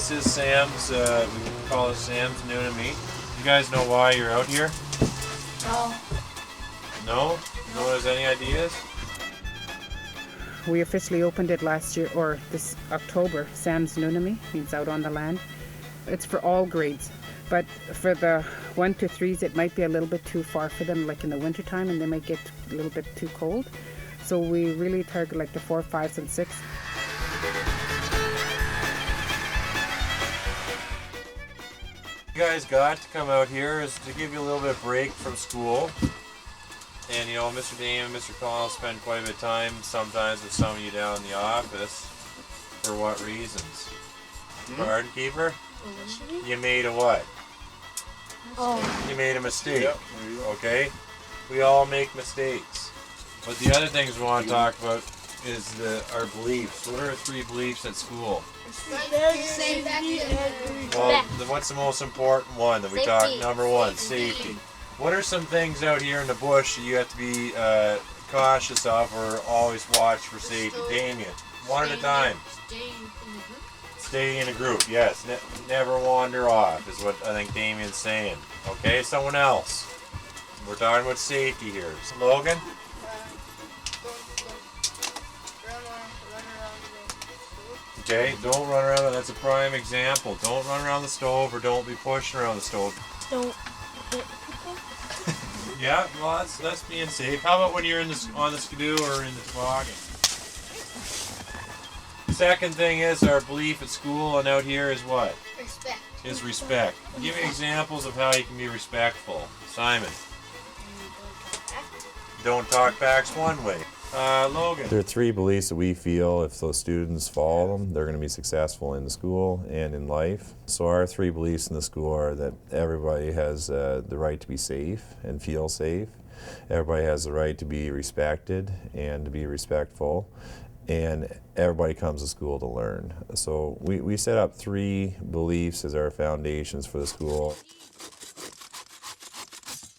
This is Sam's, we call it Sam's Noonemee. You guys know why you're out here? No. No? No one has any ideas? We officially opened it last year, or this October. Sam's Noonemee means out on the land. It's for all grades, but for the 1 to 3s, it might be a little bit too far for them, like in the winter time, and they might get a little bit too cold. So we really target like the 4, 5s, and 6. You guys got to come out here is to give you a little bit of break from school. And you know, Mr. Dame and Mr. Connell spend quite a bit of time sometimes with some of you down in the office. For what reasons? Pardon, Keeper? You made a what? You made a mistake. Yep. Okay? We all make mistakes. But the other things we want to talk about is our beliefs. What are our 3 beliefs at school? Well, what's the most important one that we talk? Number 1, safety. What are some things out here in the bush that you have to be cautious of or always watch for safety? Damien, one at a time. Stay in a group, yes. Never wander off is what I think Damien's saying. Okay, someone else. We're talking about safety here. Logan? Okay, don't run around. That's a prime example. Don't run around the stove or don't be pushing around the stove. Don't hit people. Yeah, well, that's being safe. How about when you're on the skidoo or in the toboggan? Second thing is our belief at school and out here is what? Respect. Is respect. Give me examples of how you can be respectful. Simon. Don't talk back's one way. Logan. There are 3 beliefs that we feel if those students follow them, they're going to be successful in the school and in life. So our 3 beliefs in the school are that everybody has the right to be safe and feel safe. Everybody has the right to be respected and to be respectful. And everybody comes to school to learn. So we set up 3 beliefs as our foundations for the school.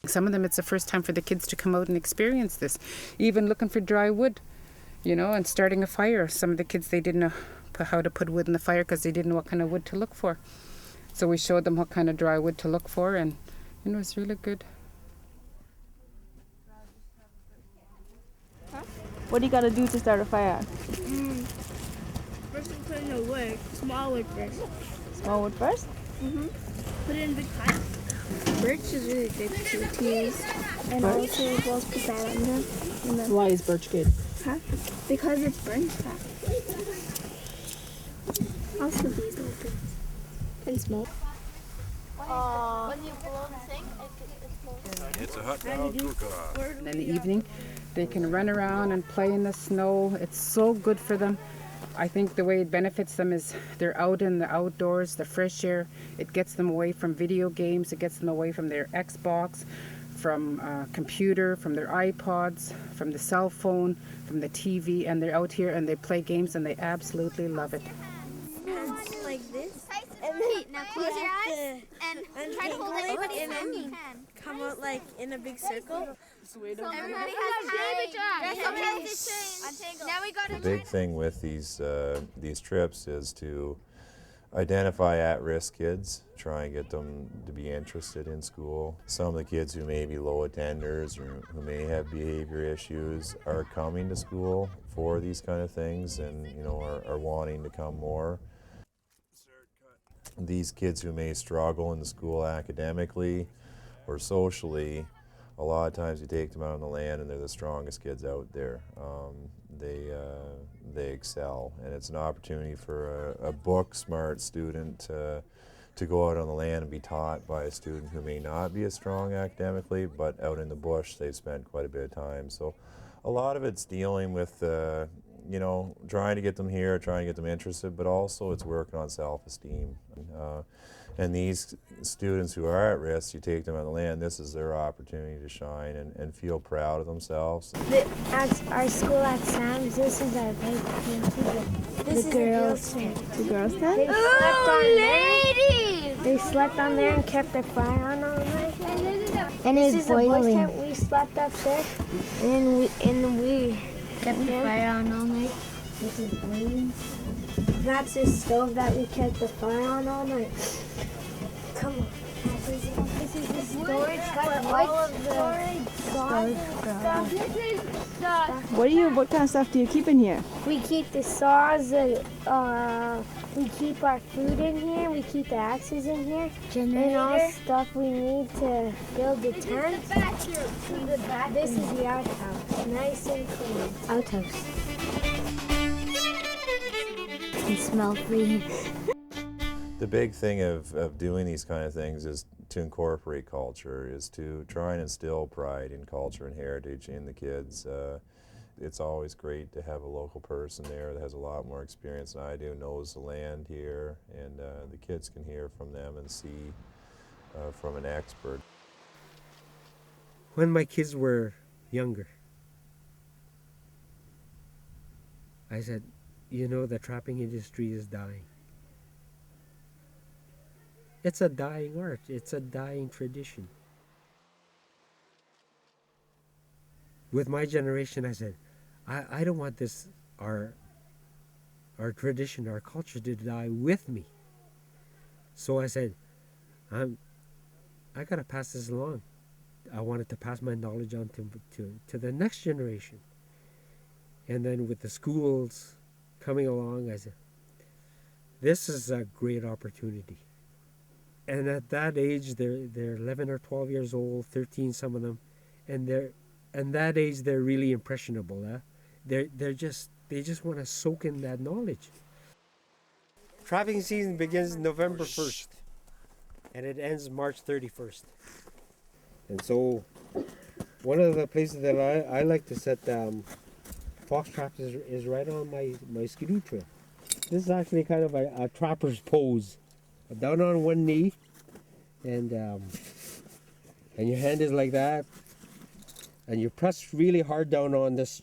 Some of them, it's the first time for the kids to come out and experience this. Even looking for dry wood, you know, and starting a fire. Some of the kids, they didn't know how to put wood in the fire because they didn't know what kind of wood to look for. So we showed them what kind of dry wood to look for, and it was really good. What do you gotta do to start a fire? First we put in the wood, small wood first. Small wood first? Put it in big pile. Birch is really good to use. And also as well as put that on there. And then, Why is birch good? because it burns fast. Also these little things. And smoke. When you blow the thing, it blows. It's a hot dog cook-off. And in the evening, they can run around and play in the snow. It's so good for them. I think the way it benefits them is they're out in the outdoors, the fresh air. It gets them away from video games. It gets them away from their Xbox, from computer, from their iPods, from the cell phone, from the TV. And they're out here and they play games and they absolutely love it. Like this. And then now close your eyes and try to hold everybody as long as you can. Come out like in a big circle. Everybody has time. Now we got The big thing with these trips is to identify at-risk kids, try and get them to be interested in school. Some of the kids who may be low attenders or who may have behavior issues are coming to school for these kind of things and are wanting to come more. These kids who may struggle in the school academically or socially, a lot of times you take them out on the land and they're the strongest kids out there. They excel, and it's an opportunity for a book-smart student to go out on the land and be taught by a student who may not be as strong academically, but out in the bush they've spent quite a bit of time. So a lot of it's dealing with trying to get them here, trying to get them interested, but also it's working on self-esteem. And these students who are at risk, you take them on the land, this is their opportunity to shine and feel proud of themselves. At our school at Sam's, this is our big This is the girls' tent. The girls' tent? They slept on there and kept their fire on all night. And This it's is the boys' boiling. tent. We slept up there, and we kept the fire on all night. This is boiling. That's the stove that we kept the fire on all night. Come on. This is the storage for all of the saws and stuff. What kind of stuff do you keep in here? We keep the saws and we keep our food in here. We keep the axes in here. And all stuff we need to build the tent. This is the outhouse. Nice and clean. Outhouse. It smells free. The big thing of doing these kind of things is to incorporate culture, is to try and instill pride in culture and heritage in the kids. It's always great to have a local person there that has a lot more experience than I do, knows the land here, and the kids can hear from them and see from an expert. When my kids were younger, I said, you know, the trapping industry is dying. It's a dying art. It's a dying tradition. With my generation, I said, I don't want this, our tradition, our culture to die with me. So I said, I gotta pass this along. I wanted to pass my knowledge on to the next generation. And then with the schools coming along, I said, this is a great opportunity. And at that age, they're 11 or 12 years old, 13, some of them, and that age they're really impressionable. They just want to soak in that knowledge. Trapping season begins November 1st, and it ends March 31st. And so, one of the places that I like to set fox traps is right on my skidoo trail. This is actually kind of a trapper's pose. Down on one knee, and your hand is like that, and you press really hard down on this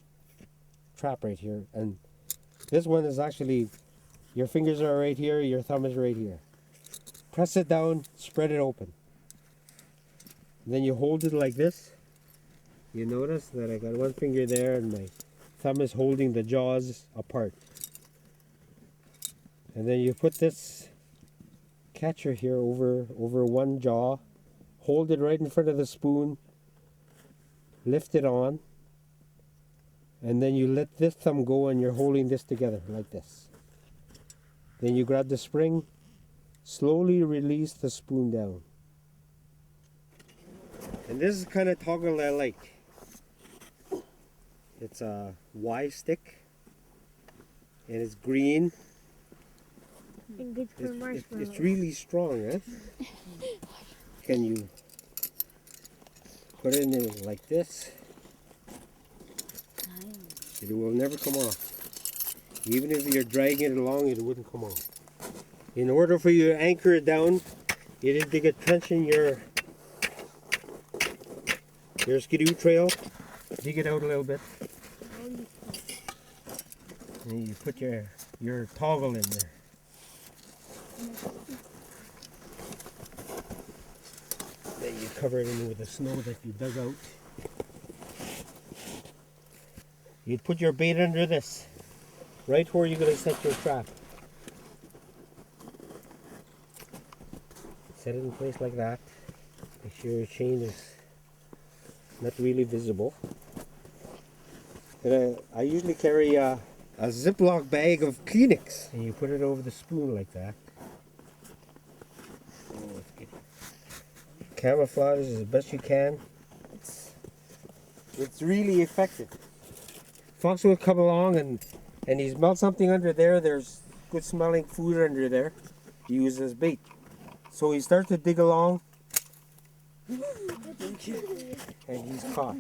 trap right here, and this one is actually, your fingers are right here, your thumb is right here. Press it down, spread it open. And then you hold it like this. You notice that I got one finger there and my thumb is holding the jaws apart. And then you put this catcher here over one jaw, hold it right in front of the spoon, lift it on, and then you let this thumb go and you're holding this together like this. Then you grab the spring, slowly release the spoon down. And this is the kind of toggle I like. It's a Y stick, and it's green. And good for marshmallows. It's really strong, eh? Can you put it in like this? It will never come off. Even if you're dragging it along, it wouldn't come off. In order for you to anchor it down, you need to dig a trench in your skidoo trail. Dig it out a little bit. And you put your toggle in there. Then you cover it in with the snow that you dug out. You'd put your bait under this, right where you're going to set your trap. Set it in place like that. Make sure your chain is not really visible. And I usually carry a Ziploc bag of Kleenex, and you put it over the spoon like that. Camouflage as best you can. It's really effective. Fox will come along and he smells something under there. There's good smelling food under there. He uses as bait. So he starts to dig along and he's caught.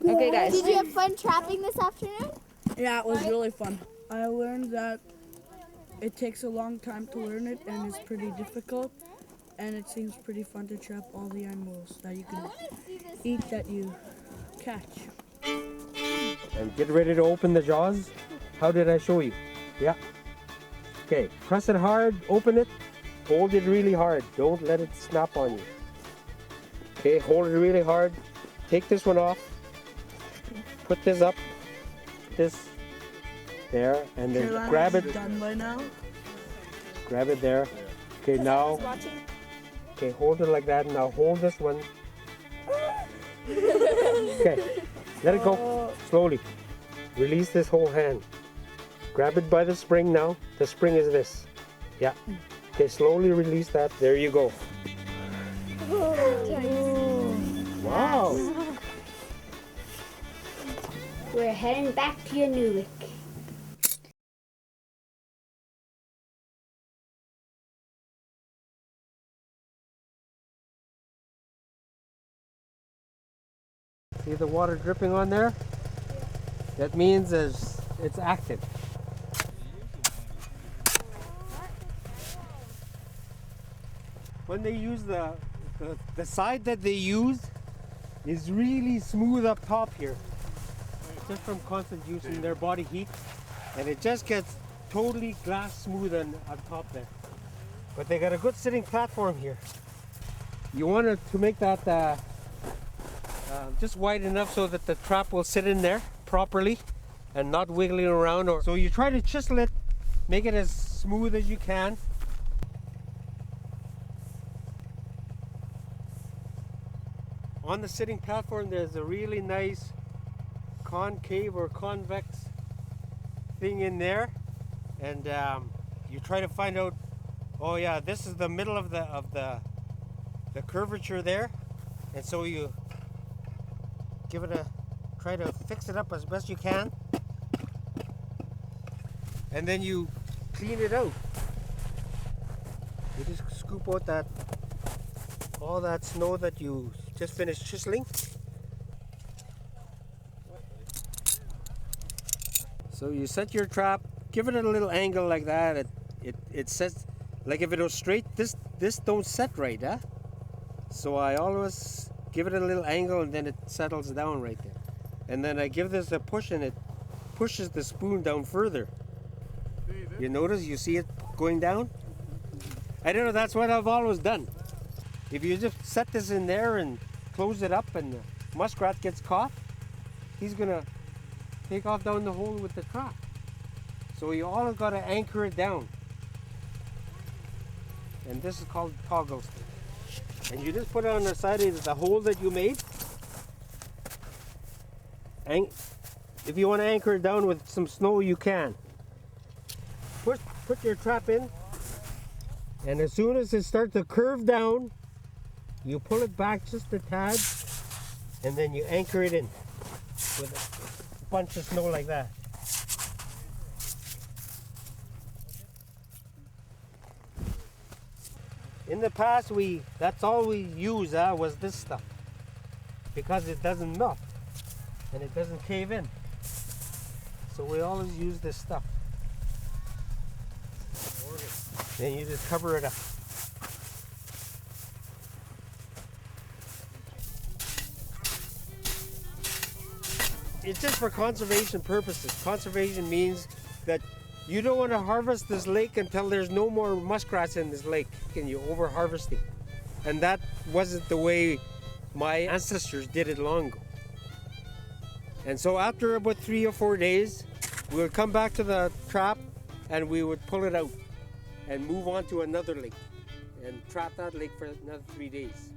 Okay, guys. Did you have fun trapping this afternoon? Yeah, it was really fun. I learned that it takes a long time to learn it and it's pretty difficult. And it seems pretty fun to trap all the animals that you can eat that you catch. And get ready to open the jaws. How did I show you? Yeah. Okay, press it hard, open it, hold it really hard. Don't let it snap on you. Okay, hold it really hard. Take this one off. Put this up. This There, and then Carolina, grab is it. done by now. Grab it there. Okay, now. Okay, hold it like that. Now hold this one. Okay, let it go. Slowly. Release this whole hand. Grab it by the spring now. The spring is this. Yeah. Okay, slowly release that. There you go. Wow. We're heading back to Inuvialuit. See the water dripping on there? That means it's active. When they use the side that they use is really smooth up top here. Just from constant use in their body heat. And it just gets totally glass smooth on top there. But they got a good sitting platform here. You want it to make that just wide enough so that the trap will sit in there properly and not wiggling around. So you try to chisel it, make it as smooth as you can. On the sitting platform there's a really nice concave or convex thing in there, and you try to find out, oh yeah, this is the middle of the curvature there, and so you give it try to fix it up as best you can, and then you clean it out. You just scoop out all that snow that you just finished chiseling. So you set your trap, give it a little angle like that. It sets, like if it was straight, this don't set right, huh? So I always give it a little angle and then it settles down right there. And then I give this a push and it pushes the spoon down further. You notice, you see it going down? I don't know, that's what I've always done. If you just set this in there and close it up and the muskrat gets caught, he's gonna take off down the hole with the trap. So you always gotta anchor it down. And this is called toggle stick. And you just put it on the side of the hole that you made. And if you want to anchor it down with some snow, you can. Put your trap in, and as soon as it starts to curve down, you pull it back just a tad, and then you anchor it in with a bunch of snow like that. In the past, that's all we used was this stuff, because it doesn't melt and it doesn't cave in. So we always use this stuff. Then you just cover it up. It's just for conservation purposes. Conservation means that you don't want to harvest this lake until there's no more muskrats in this lake and you're over harvesting. And that wasn't the way my ancestors did it long ago. And so after about 3 or 4 days, we would come back to the trap and we would pull it out and move on to another lake and trap that lake for another 3 days.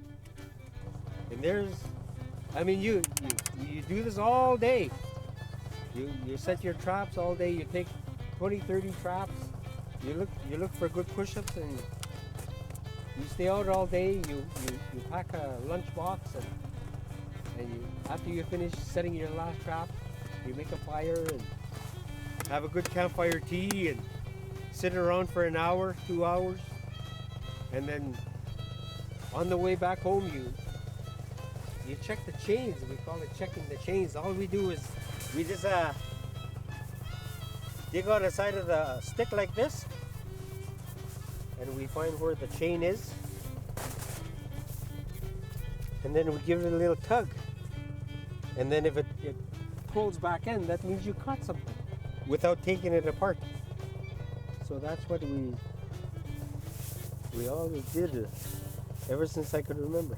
And you do this all day. You set your traps all day. You take 20, 30 traps. You look for good push-ups, and you stay out all day. You pack a lunch box, and after you finish setting your last trap, you make a fire and have a good campfire tea and sit around for an hour, 2 hours, and then on the way back home you check the chains. We call it checking the chains. All we do is we just dig out the side of the stick like this, and we find where the chain is, and then we give it a little tug, and then if it pulls back in, that means you caught something without taking it apart. So that's what we always did ever since I could remember.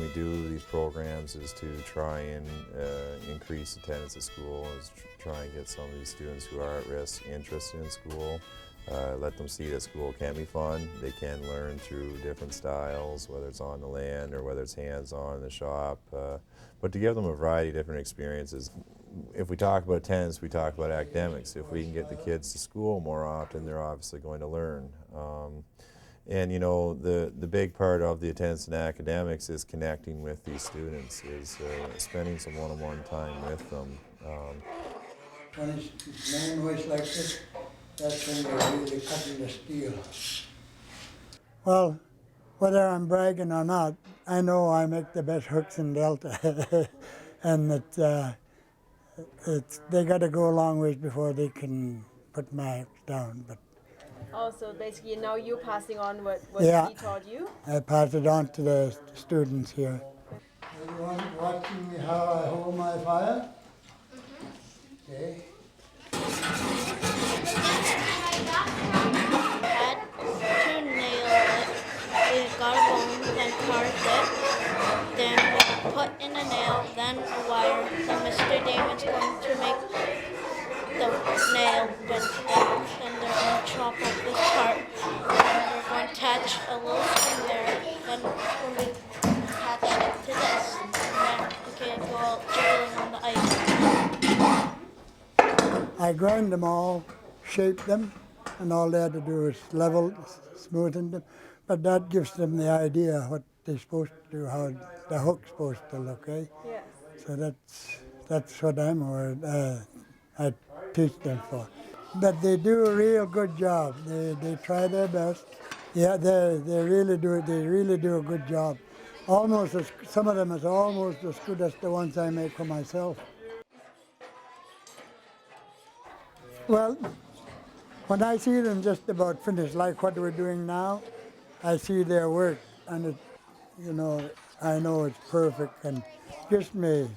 reason we do these programs is to try and increase attendance at school, is try and get some of these students who are at risk interested in school. Let them see that school can be fun. They can learn through different styles, whether it's on the land or whether it's hands-on in the shop. But to give them a variety of different experiences. If we talk about attendance, we talk about academics. If we can get the kids to school more often, they're obviously going to learn. And you know, the big part of the attendance in academics is connecting with these students, is spending some one-on-one time with them. When it's main voice like this, that's when they're really cutting the steel. Well, whether I'm bragging or not, I know I make the best hooks in Delta. And they got to go a long ways before they can put my hooks down. But Oh, so basically now you're passing on what Yeah. he taught you? I pass it on to the students here. Everyone watching how I hold my fire? Okay. Had to nail it. We got a bone, then carved it. Then we put in a nail, then a wire. Then Mr. Damon's going to make the nail bend out. Then they're going to chop up this part. Then we're going to attach a little string there. Then when we attach it to this, then we can go out jiggling on the ice. I grind them all, shape them, and all they had to do is level, smoothen them. But that gives them the idea what they're supposed to do, how the hook's supposed to look, eh? Yes. So that's what I teach them for. But they do a real good job. They try their best. Yeah, they really do. They really do a good job. Some of them is almost as good as the ones I make for myself. Well, when I see them just about finished, like what we're doing now, I see their work, and I know it's perfect, and gives me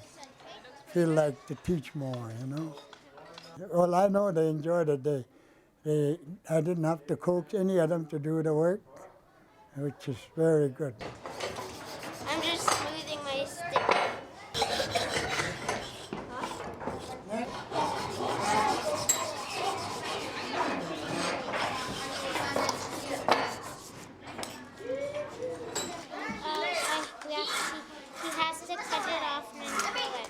feel like to teach more, Well, I know they enjoyed it. I didn't have to coax any of them to do the work, which is very good. I'm just smoothing my stick. He has to cut it off and peel it.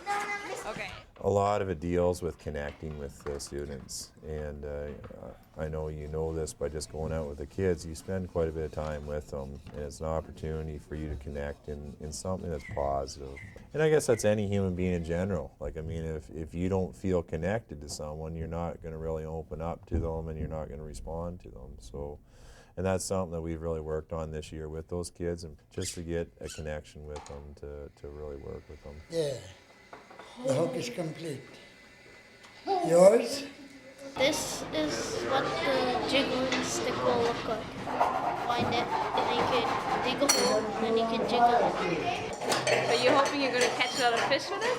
Okay. A lot of it deals with connecting with the students, and I know you know this by just going out with the kids. You spend quite a bit of time with them, and it's an opportunity for you to connect in something that's positive. And I guess that's any human being in general. Like, I mean, if you don't feel connected to someone, you're not going to really open up to them, and you're not going to respond to them. So, and that's something that we've really worked on this year with those kids, and just to get a connection with them, to really work with them. Yeah, the hook is complete. Yours? This is what the jiggling stick will look like. Find it, and you can dig a hole, and then you can jiggle it. So you're hoping you're going to catch a lot of fish with it?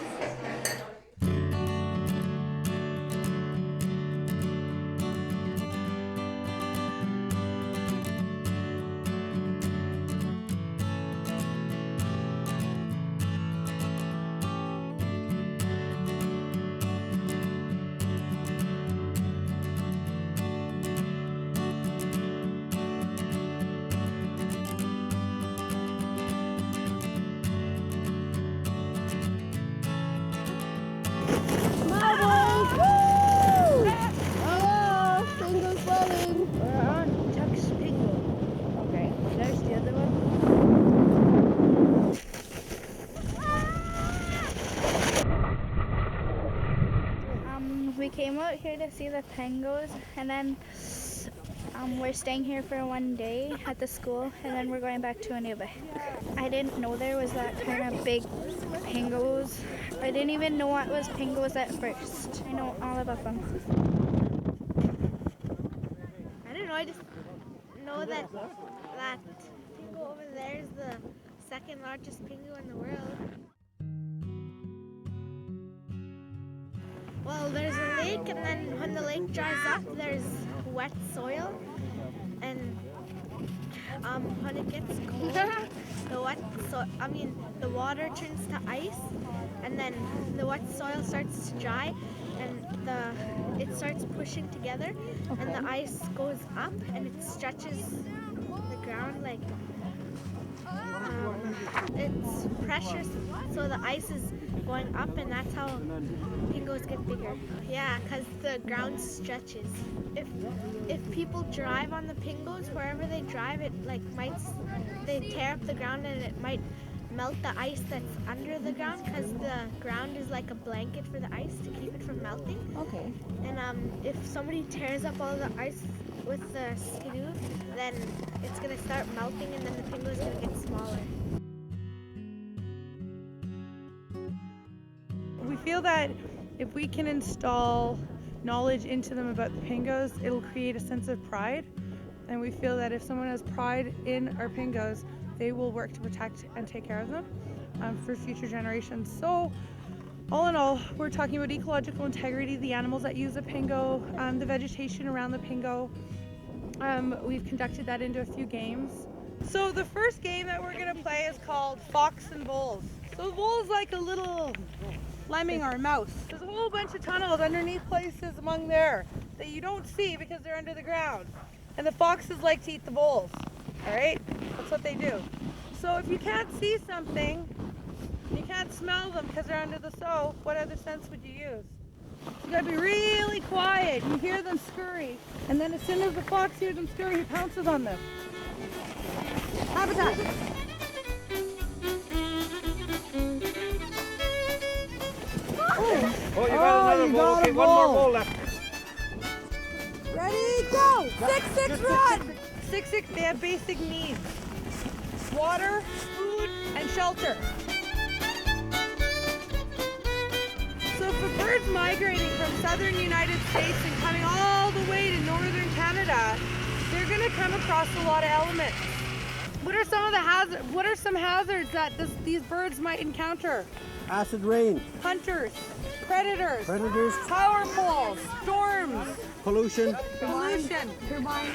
We came out here to see the pangos, and then we're staying here for one day at the school, and then we're going back to Inuvialuit. I didn't know there was that kind of big pangos. I didn't even know what was pangos at first. I know all about them. I don't know, I just know that pingo over there is the second largest pingo in the world. Well, there's a lake, and then when the lake dries up, there's wet soil, and when it gets cold, the water turns to ice, and then the wet soil starts to dry, and it starts pushing together, and the ice goes up, and it stretches the ground like it's pressure, so the ice is going up, and that's how pingos get bigger. Yeah, because the ground stretches. If people drive on the pingos, wherever they drive, they tear up the ground, and it might melt the ice that's under the ground, because the ground is like a blanket for the ice to keep it from melting. Okay. And if somebody tears up all the ice with the skidoo, then it's gonna start melting, and then the pingo is gonna get smaller. We feel that if we can install knowledge into them about the pingos, it'll create a sense of pride. And we feel that if someone has pride in our pingos, they will work to protect and take care of them for future generations. So all in all, we're talking about ecological integrity, the animals that use the pingo, the vegetation around the pingo. We've conducted that into a few games. So the first game that we're gonna play is called Fox and Bulls. So the bull is like a little lemming or a mouse. There's a whole bunch of tunnels underneath places among there that you don't see because they're under the ground. And the foxes like to eat the bulls, all right? That's what they do. So if you can't see something, you can't smell them because they're under the snow, what other sense would you use? You gotta be really quiet. You hear them scurry, and then as soon as the fox hears them scurry, he pounces on them. Habitat. Oh, you got another ball. Okay, one more ball left. Ready, go! 6-6 run! 6-6, they have basic needs. Water, food, and shelter. So for birds migrating from southern United States and coming all the way to northern Canada, they're gonna come across a lot of elements. What are some hazards that these birds might encounter? Acid rain. Hunters, predators, Predators. power poles, storms, Pollution. pollution. Turbine.